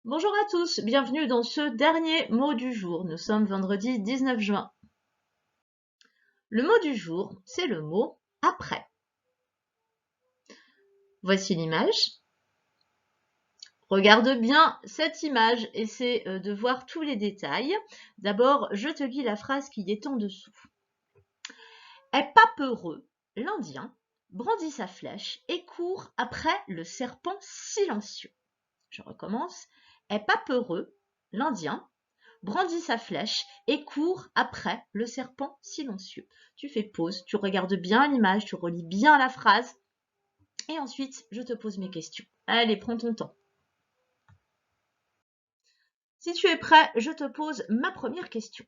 Bonjour à tous, bienvenue dans ce dernier mot du jour. Nous sommes vendredi 19 juin. Le mot du jour, c'est le mot après. Voici l'image. Regarde bien cette image, essaie de voir tous les détails. D'abord, je te lis la phrase qui est en dessous. Est pas peureux, l'Indien brandit sa flèche et court après le serpent silencieux. Je recommence. Est pas peureux, l'Indien brandit sa flèche et court après le serpent silencieux. Tu fais pause, tu regardes bien l'image, tu relis bien la phrase et ensuite je te pose mes questions. Allez, prends ton temps. Si tu es prêt, je te pose ma première question.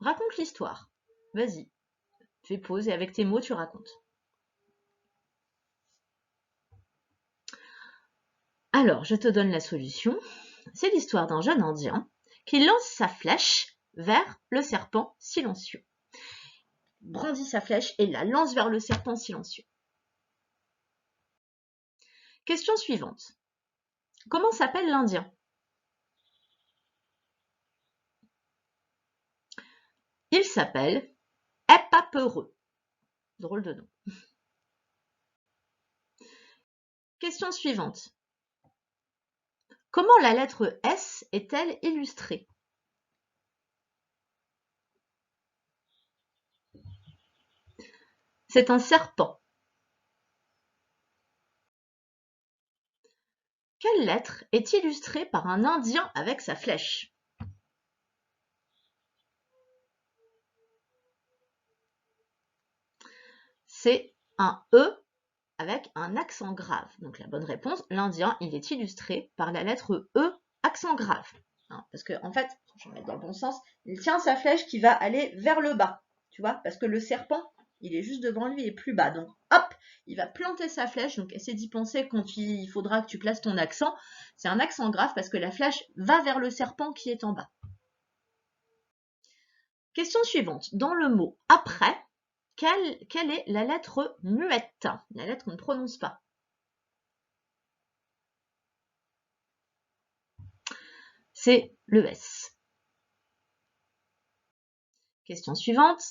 Raconte l'histoire. Vas-y, fais pause et avec tes mots, tu racontes. Alors, je te donne la solution. C'est l'histoire d'un jeune Indien qui lance sa flèche vers le serpent silencieux. Il brandit sa flèche et la lance vers le serpent silencieux. Question suivante. Comment s'appelle l'Indien? Il s'appelle Est pas peureux. Drôle de nom. Question suivante. Comment la lettre S est-elle illustrée? C'est un serpent. Quelle lettre est illustrée par un Indien avec sa flèche? C'est un E avec un accent grave. Donc la bonne réponse, l'Indien, il est illustré par la lettre E, accent grave. Parce que en fait, je vais mettre dans le bon sens, il tient sa flèche qui va aller vers le bas. Tu vois, parce que le serpent, il est juste devant lui et plus bas. Donc hop, il va planter sa flèche. Donc essaie d'y penser quand il faudra que tu places ton accent. C'est un accent grave parce que la flèche va vers le serpent qui est en bas. Question suivante. Dans le mot après, quelle est la lettre muette? La lettre qu'on ne prononce pas. C'est le S. Question suivante.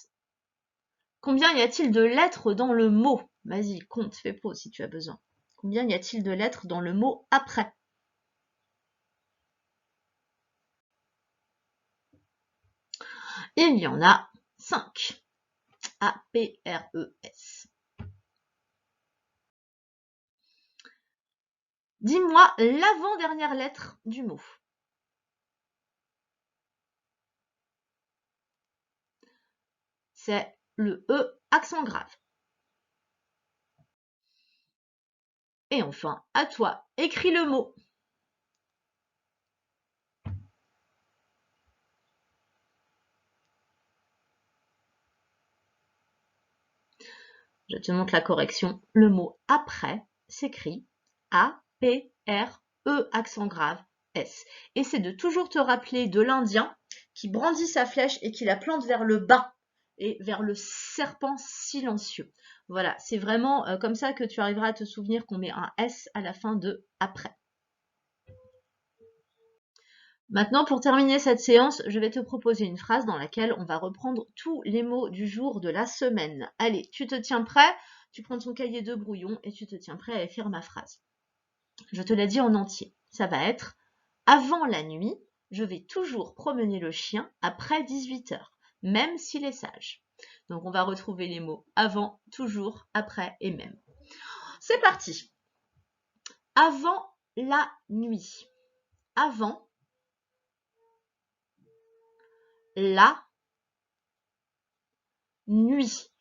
Combien y a-t-il de lettres dans le mot? Vas-y, compte, fais pause si tu as besoin. Combien y a-t-il de lettres dans le mot après? Il y en a 5. A-P-R-E-S. Dis-moi l'avant-dernière lettre du mot. C'est le E accent grave. Et enfin, à toi, écris le mot. Je te montre la correction. Le mot après s'écrit A-P-R-E accent grave S. Et c'est de toujours te rappeler de l'Indien qui brandit sa flèche et qui la plante vers le bas et vers le serpent silencieux. Voilà, c'est vraiment comme ça que tu arriveras à te souvenir qu'on met un S à la fin de après. Maintenant, pour terminer cette séance, je vais te proposer une phrase dans laquelle on va reprendre tous les mots du jour de la semaine. Allez, tu te tiens prêt? Tu prends ton cahier de brouillon et tu te tiens prêt à écrire ma phrase. Je te la dis en entier. Ça va être « Avant la nuit, je vais toujours promener le chien après 18 h, même s'il est sage. » Donc, on va retrouver les mots avant, toujours, après et même. C'est parti. Avant la nuit. Avant la nuit.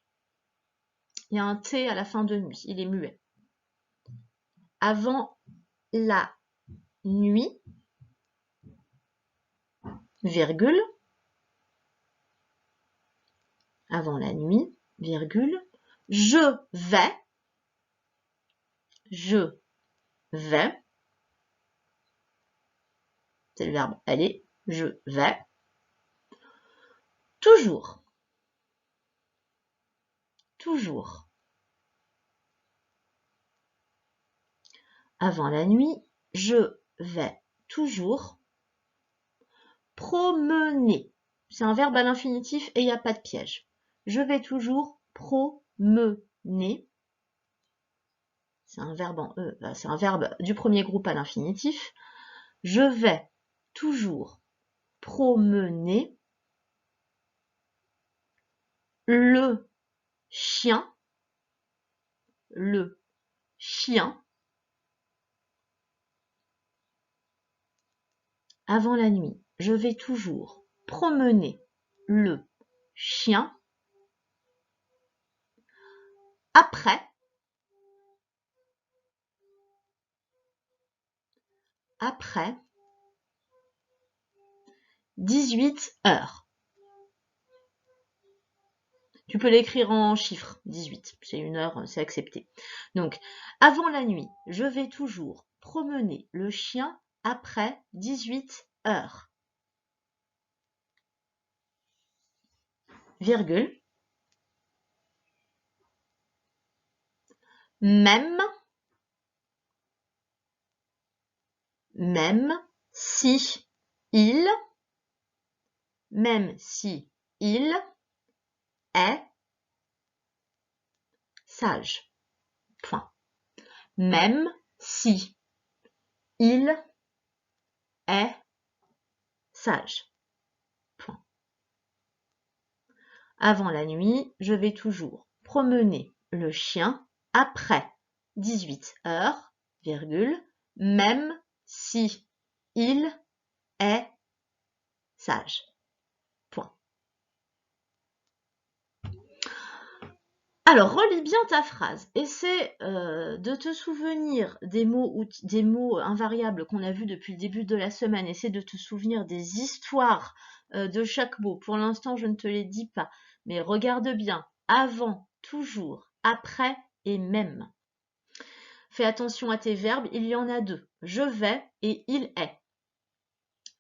Il y a un T à la fin de nuit, il est muet. Avant la nuit, virgule, avant la nuit, virgule, je vais, c'est le verbe aller, je vais, toujours, toujours. Avant la nuit, je vais toujours promener. C'est un verbe à l'infinitif et il n'y a pas de piège. Je vais toujours promener. C'est un verbe en E, c'est un verbe du premier groupe à l'infinitif. Je vais toujours promener le chien avant la nuit. Je vais toujours promener le chien après 18 heures. Tu peux l'écrire en chiffres, 18, c'est une heure, c'est accepté. Donc, avant la nuit, je vais toujours promener le chien après 18 heures. Virgule. Même si il est sage. Point. Même si il est sage. Point. Avant la nuit, je vais toujours promener le chien après 18 heures, virgule, même si il est sage. Point. Alors, relis bien ta phrase. Essaie de te souvenir des mots invariables qu'on a vus depuis le début de la semaine. Essaie de te souvenir des histoires de chaque mot. Pour l'instant, je ne te les dis pas. Mais regarde bien. Avant, toujours, après et même. Fais attention à tes verbes. Il y en a deux. Je vais et il est.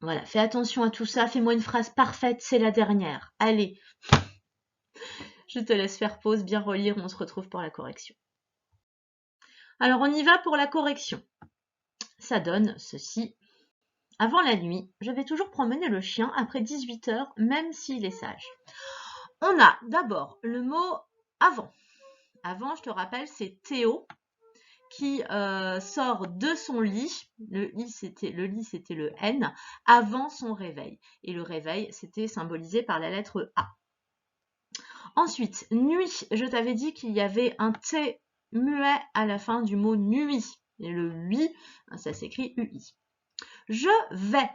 Voilà, fais attention à tout ça. Fais-moi une phrase parfaite. C'est la dernière. Allez. Je te laisse faire pause, bien relire, on se retrouve pour la correction. Alors, on y va pour la correction. Ça donne ceci. Avant la nuit, je vais toujours promener le chien après 18 heures, même s'il est sage. On a d'abord le mot avant. Avant, je te rappelle, c'est Théo qui sort de son lit. Le lit, c'était le N, avant son réveil. Et le réveil, c'était symbolisé par la lettre A. Ensuite, nuit, je t'avais dit qu'il y avait un T muet à la fin du mot nuit. Et le lui, ça s'écrit UI. Je vais.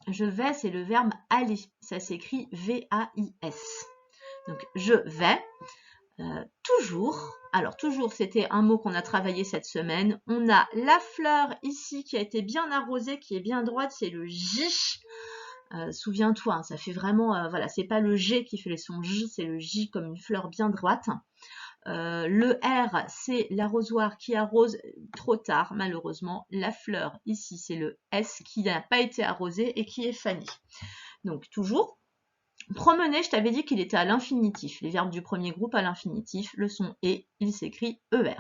Je vais, c'est le verbe aller. Ça s'écrit V-A-I-S. Donc, je vais. Toujours. Alors, toujours, c'était un mot qu'on a travaillé cette semaine. On a la fleur ici qui a été bien arrosée, qui est bien droite, c'est le J. Souviens-toi, hein, ça fait vraiment, voilà, c'est pas le G qui fait les sons J, c'est le J comme une fleur bien droite. Le R, c'est l'arrosoir qui arrose trop tard, malheureusement. La fleur, ici, c'est le S qui n'a pas été arrosé et qui est fané. Donc, toujours. Promener, je t'avais dit qu'il était à l'infinitif. Les verbes du premier groupe à l'infinitif, le son et, il s'écrit ER.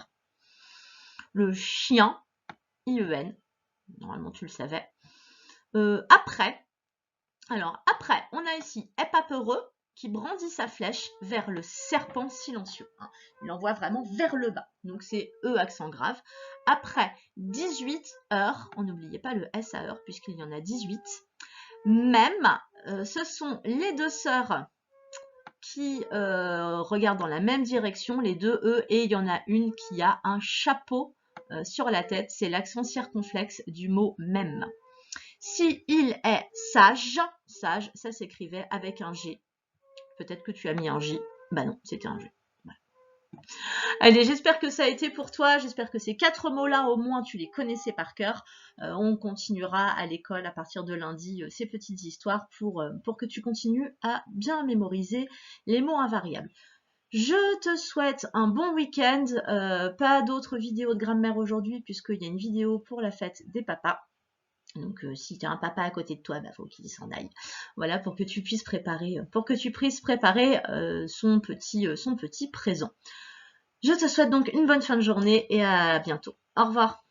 Le chien, IEN, normalement tu le savais. Après, alors après, on a ici Épapeureux qui brandit sa flèche vers le serpent silencieux. Il envoie vraiment vers le bas. Donc c'est E accent grave. Après 18 heures, on n'oubliez pas le S à heure puisqu'il y en a 18. Même, ce sont les deux sœurs qui regardent dans la même direction, les deux E, et il y en a une qui a un chapeau sur la tête. C'est l'accent circonflexe du mot même. Si il est sage, sage, ça s'écrivait avec un G. Peut-être que tu as mis un J. Bah non, c'était un G. Voilà. Allez, j'espère que ça a été pour toi. J'espère que ces 4 mots-là, au moins, tu les connaissais par cœur. On continuera à l'école à partir de lundi ces petites histoires pour que tu continues à bien mémoriser les mots invariables. Je te souhaite un bon week-end. Pas d'autres vidéos de grammaire aujourd'hui puisqu'il y a une vidéo pour la fête des papas. Donc, si tu as un papa à côté de toi, bah, faut qu'il s'en aille. Voilà, pour que tu puisses préparer, son petit présent. Je te souhaite donc une bonne fin de journée et à bientôt. Au revoir.